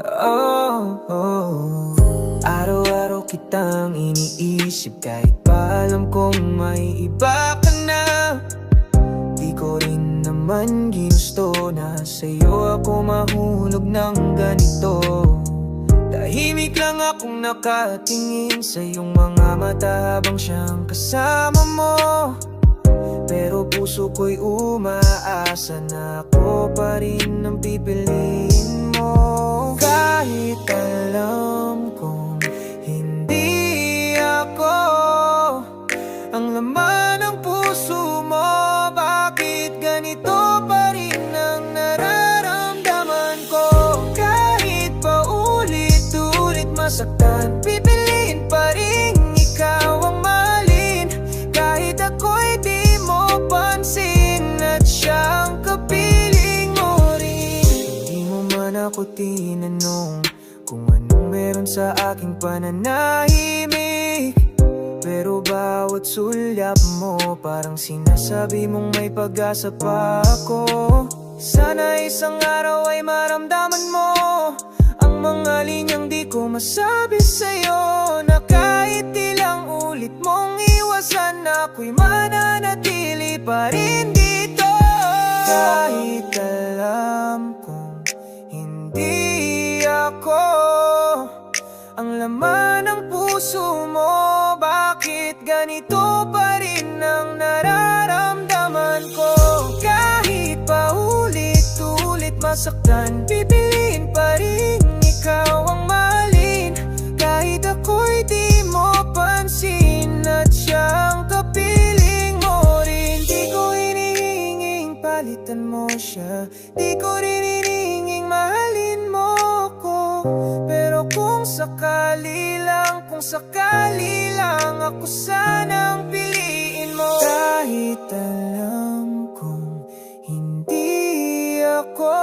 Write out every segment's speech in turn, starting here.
Oh, oh. Araw-araw kitang iniisip kahit pa alam kong may iba ka na. Di ko rin naman ginusto na sa'yo ako mahulog ng ganito. Tahimik lang akong nakatingin sa iyong mga mata habang siyang kasama mo. Pero puso ko'y umaasa na ako pa rin ang pipiliin mo. Kahit alam kong hindi ako ang laman ng puso mo, bakit ganito pa rin ang nararamdaman ko? Kahit pa ulit-ulit masaktan, pipiliin pa rin ikaw ang mahalin. Kahit ako'y di mo pansin at siyang kapiling mo rin. Hindi mo man ako tinanong kung anong meron sa aking pananahimik, pero bawat sulyap mo parang sinasabi mong may pag-asa pa ako. Sana isang araw ay maramdaman mo ang mga linyang di ko masabi sa'yo, na kahit ilang ulit mong iwasan, ako'y mananatili pa rin dito. Kahit alam kong hindi ako ang laman ng puso mo, bakit ganito pa rin ang nararamdaman ko? Kahit pa ulit-ulit masaktan, pipiliin pa rin ikaw ang mahalin. Kahit ako'y di mo pansin at siyang kapiling mo rin. Di ko hinihinging palitan mo siya, di ko rin hinihinging mahalin mo ko. Pero kung sakali lang ako sanang piliin mo. Kahit alam kong hindi ako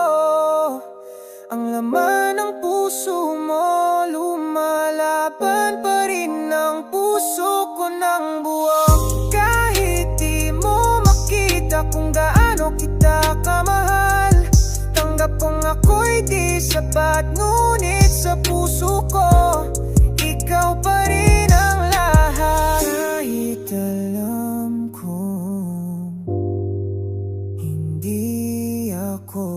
ang laman ng puso mo, lumalaban pa rin ang puso ko ng buwag. Kahit di mo makita kung gaano kita kamahal, tanggap kong ako'y di sapat, ngunit sa puso ko ikaw pa rin ang lahat. Kahit alam kong hindi ako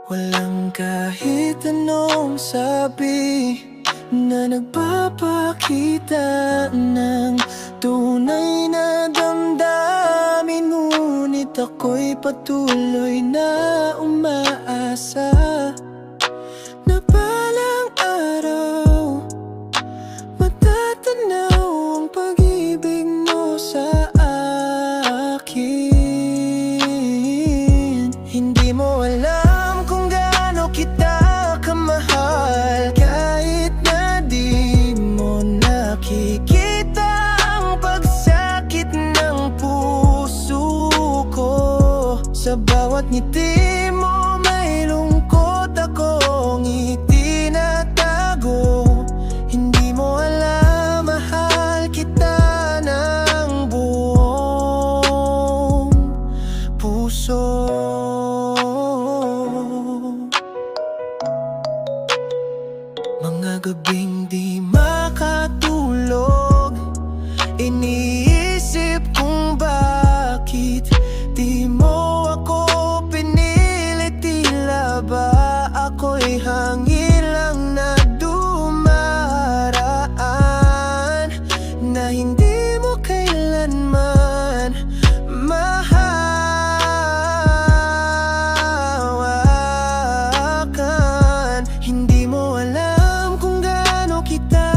walang kahit anong sabi na nagpapakita ng tunay na damdamin, ngunit ako'y patuloy na umaasa na balang araw matatanaw ang pag-ibig mo sa akin. Hindi mo alam kung gaano kita kamahal, kahit na di mo nakikita ang pagsakit ng puso ko. Sa bawat ngiti mo may lungkot akong itinatago. Hindi mo alam, mahal kita ng buong puso. Mga gabing di makatulog, iniisip kung bakit di mo ako pinilit. Tila ba ako'y hangin lang na dumaraan, na hindi mo kailanman mahawakan. Hindi mo alam kung gaano kita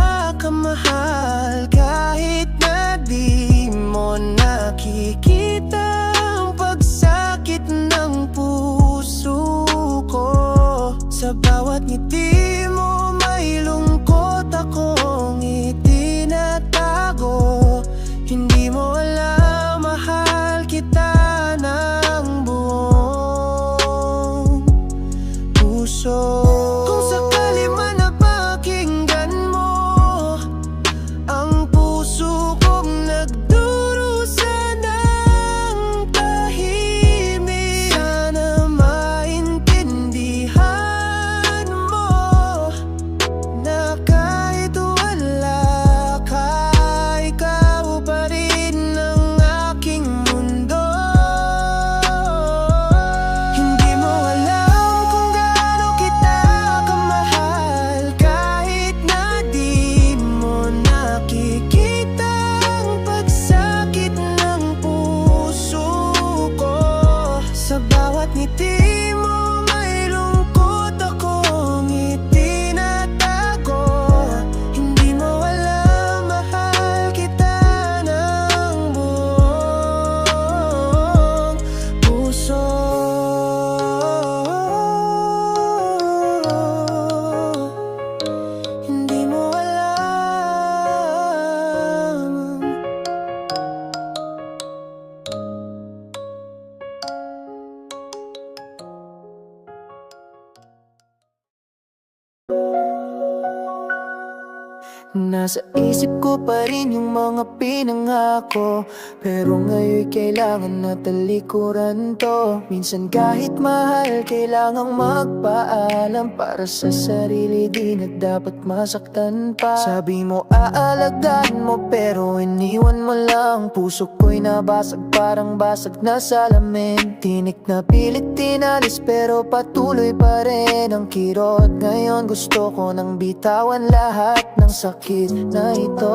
Nasa isip ko pa rin yung mga pinangako, pero ngayon'y kailangan na talikuran to. Minsan kahit mahal, kailangang magpaalam. Para sa sarili, di na dapat masaktan pa. Sabi mo aalagaan mo, pero iniwan mo lang. Puso ko'y nabasag, parang basag na salamin. Tinik na pilit tinalis, pero patuloy pa rin ang kirot. Ngayon gusto ko nang bitawan lahat ng sakit na ito.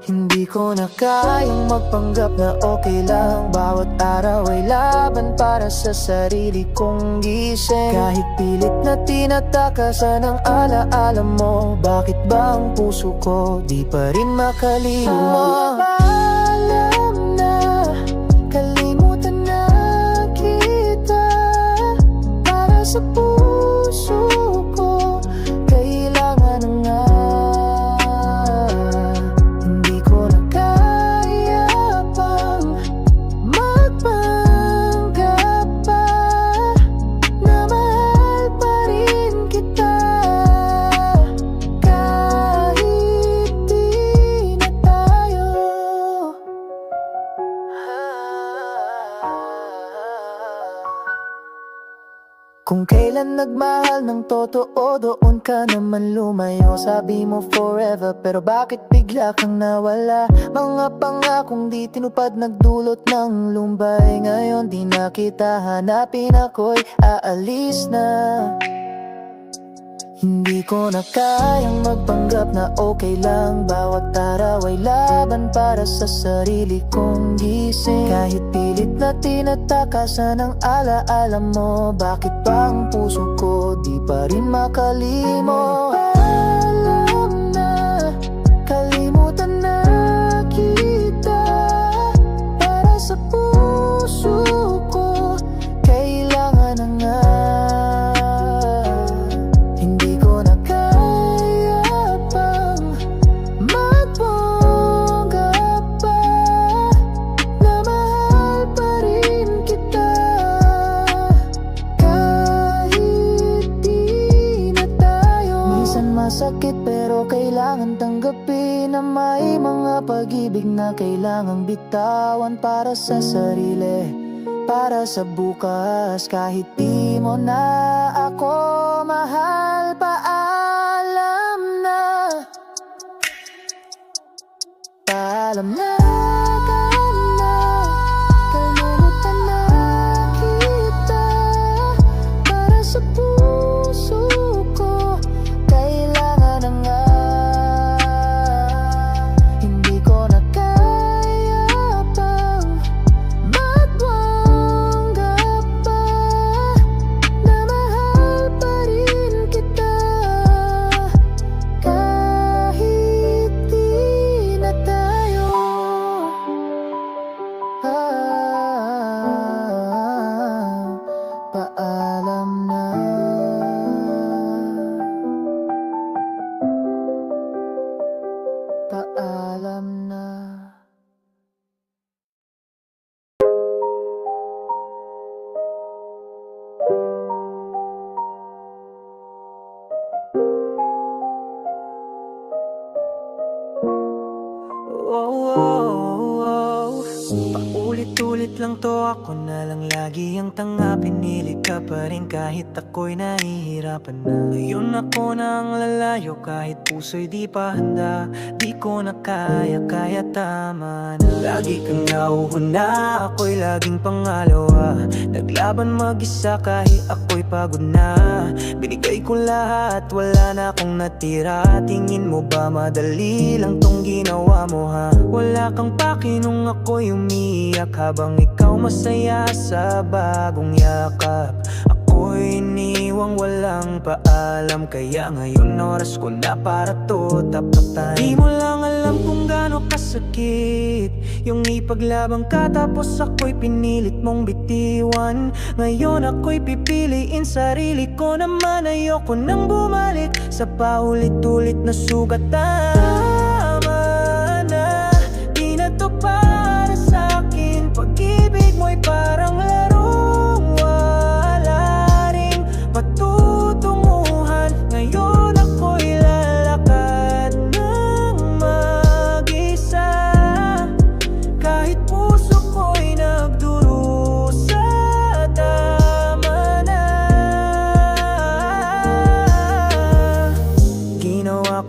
Hindi ko na kayang magpanggap na okay lang. Bawat araw ay laban para sa sarili kong gising. Kahit pilit na tinatakasan ang alaala mo, bakit ba ang puso ko di pa rin makalimutan? Alam na, kalimutan na kita. Para sa puso ko, kailangan na nga. Hindi ko na kaya pang magpanggap pa na mahal pa rin kita. Kahit di na tayo. Kung kailan nagmahal ng totoo, doon ka naman lumayo. Sabi mo forever, pero bakit bigla kang nawala? Mga pangakong di tinupad, nagdulot ng lumbay. Ngayon di na kita hanapin, ako'y aalis na. Hindi ko na kayang magpanggap na okay lang. Bawat araw ay laban para sa sarili kong gising. Kahit pilit na tinatakasan ang alaala mo, bakit ba ang puso ko di pa rin makalimot? Alam na, kalimutan na kita. Para sa puso ko, kailangan na nga. Masakit pero kailangan tanggapin na may mga pag-ibig na kailangang bitawan para sa sarili, para sa bukas. Kahit di mo na ako mahal, paalam na. Paalam na. Kalimutan na kita. Para sa puso ko, kailangan na nga. Hindi ko na kaya pang magpanggap pa na mahal pa rin kita. Kahit di na tayo. Paalam na. Paalam na. Paulit-ulit lang to, ako na lang lagi ang tanga. Pinilit ka pa rin kahit ako'y nahihirapan na. Ngayon ako na ang lalayo kahit puso'y di pa handa. Di ko na kaya, kaya tama na. Lagi kang nauuna, ako'y laging pangalawa. Naglaban mag-isa kahit ako'y pagod na. Binigay ko lahat, wala na akong natira. Tingin mo ba madali lang tong ginawa mo ha? Wala kang paki nung ako'y umiiyak, habang ikaw masaya sa bagong yakap. Ako'y iniwang walang paalam, kaya ngayon oras ko na para to tapatan. Di mo lang alam kung gaano kasakit yung ipaglabang ka, tapos ako'y pinilit mong bitiwan. Ngayon ako'y pipiliin sarili ko naman. Ayoko nang bumalik sa paulit-ulit na sugatan. Para sa'kin, pag-ibig mo'y parang larong wala ring patutunguhan. Ngayon ako'y lalakad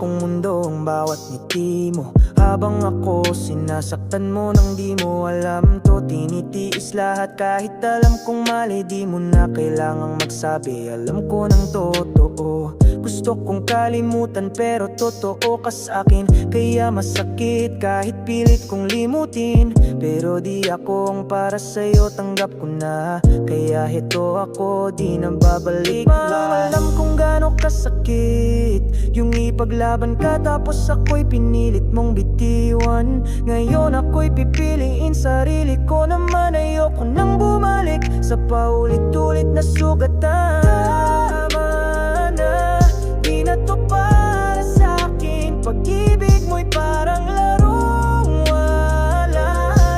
kong mundo ang bawat ngiti mo. Habang ako sinasaktan mo nang di mo alam to. Tinitiis lahat kahit alam kong mali. Di mo na kailangang magsabi, alam ko ng totoo. Gusto kong kalimutan pero totoo ka sa'kin. Kaya masakit kahit pilit kong limutin. Pero di ako ang para sa'yo, tanggap ko na. Kaya heto ako, di na babalik pa. Alam kong gaano kasakit yung ipaglaban ka tapos ako'y pinilit mong bitiwan. Ngayon ako'y pipiliin sarili ko naman. Ayoko nang bumalik sa paulit-ulit na sugatan. Tama na, di na to para sa'kin. Pag-ibig mo'y parang larong wala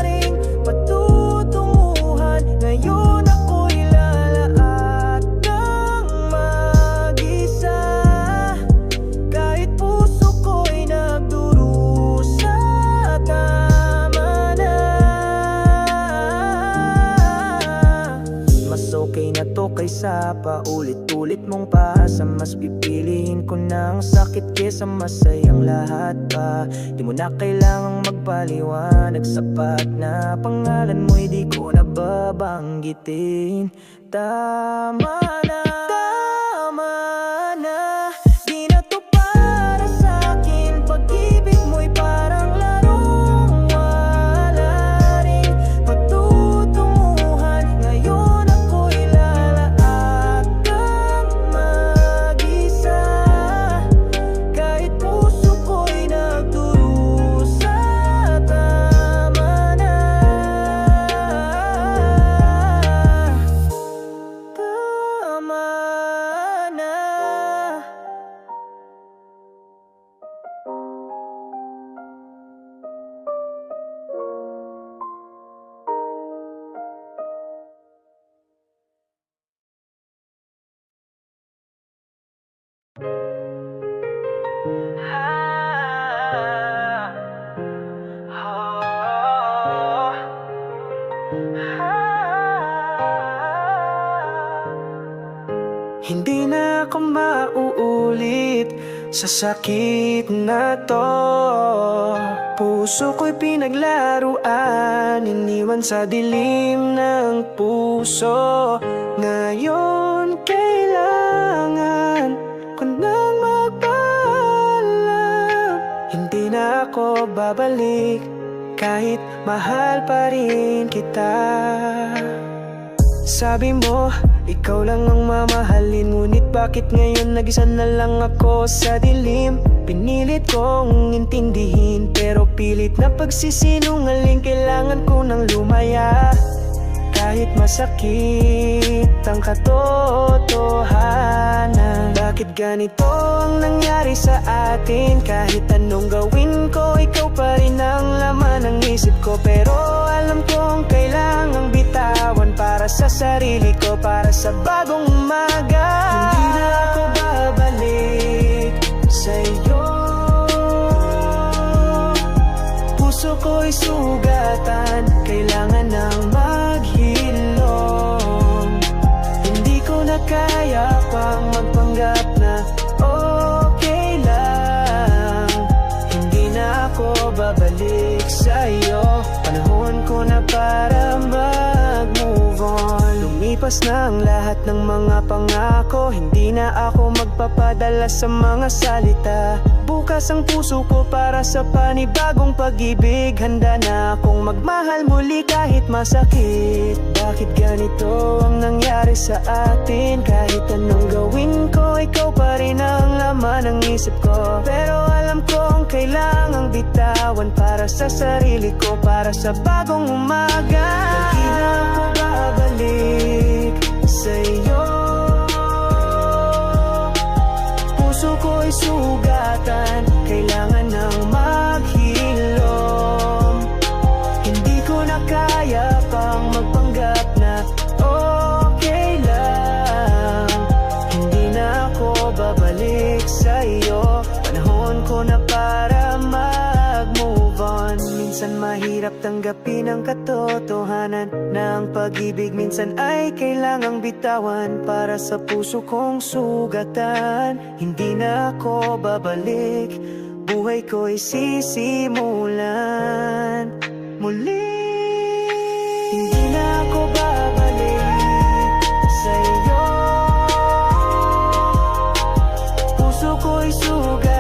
ring patutunguhan. Ngayon ako'y lalaat ng mag-isa. Kahit puso ko'y nagdurusa. Tama na, mas okay na to kaysa paulit-ulit mong paasa. Mas pipiliin ko ng sakit kesa masayang lahat pa. Di mo na kailangang magpaliwanag, sapat na pangalan mo'y di ko na babanggitin. Tama na, tama na, di na to para sa'kin. Pag-ibig mo'y parang larong wala ring patutunguhan. Ngayon ako'y lalaat ng mag-isa. Kahit puso ko'y nagdurusa. Tama na, tama na. Hindi na ako mauulit sa sakit na to. Puso ko'y pinaglaruan, iniwan sa dilim ng puso. Ngayon kailangan ko nang magpaalam. Hindi na ako babalik kahit mahal pa rin kita. Sabi mo, ikaw lang ang mamahalin. Ngunit bakit ngayon nag-isa na lang ako sa dilim? Pinilit kong intindihin pero pilit na pagsisinungaling. Kailangan ko nang lumaya kahit masakit ang katotohanan. Bakit ganito ang nangyari sa atin? Kahit anong gawin ko, ikaw pa rin ang laman ng isip ko. Pero alam kong kailangang bitawan para sa sarili ko, para sa bagong umaga. Hindi na ako babalik sa'yo. Puso ko'y sugatan, kailangan nang maghilom. Hindi ko na kaya pang magpanggap na okay lang. Hindi na ako babalik sa'yo. Panahon ko na para mag-move on. Lumipas na ang lahat ng mga pangako. Hindi na ako magpapadala sa mga salita. Bukas ang puso ko para sa panibagong pag-ibig. Handa na akong magmahal muli kahit masakit. Bakit ganito ang nangyari sa atin? Kahit anong gawin ko, ikaw pa rin ang laman ng isip ko. Pero alam kong kailangang bitawan para sa sarili ko, para sa bagong umaga. Hindi na ako babalik sa'yo. Puso ko'y sugatan, kailangan nang maghilom. Hindi ko na kaya pang magpanggap na okay lang. Hindi na ako babalik sa'yo. Panahon ko na para mag-move on. Minsan mahirap tanggapin ang katotohanan na ang pag-ibig minsan ay kailangang bitawan. Para sa puso kong sugatan, hindi na ako babalik, buhay ko'y sisimulan muli. Hindi na ako babalik sa iyo, puso ko'y sugat.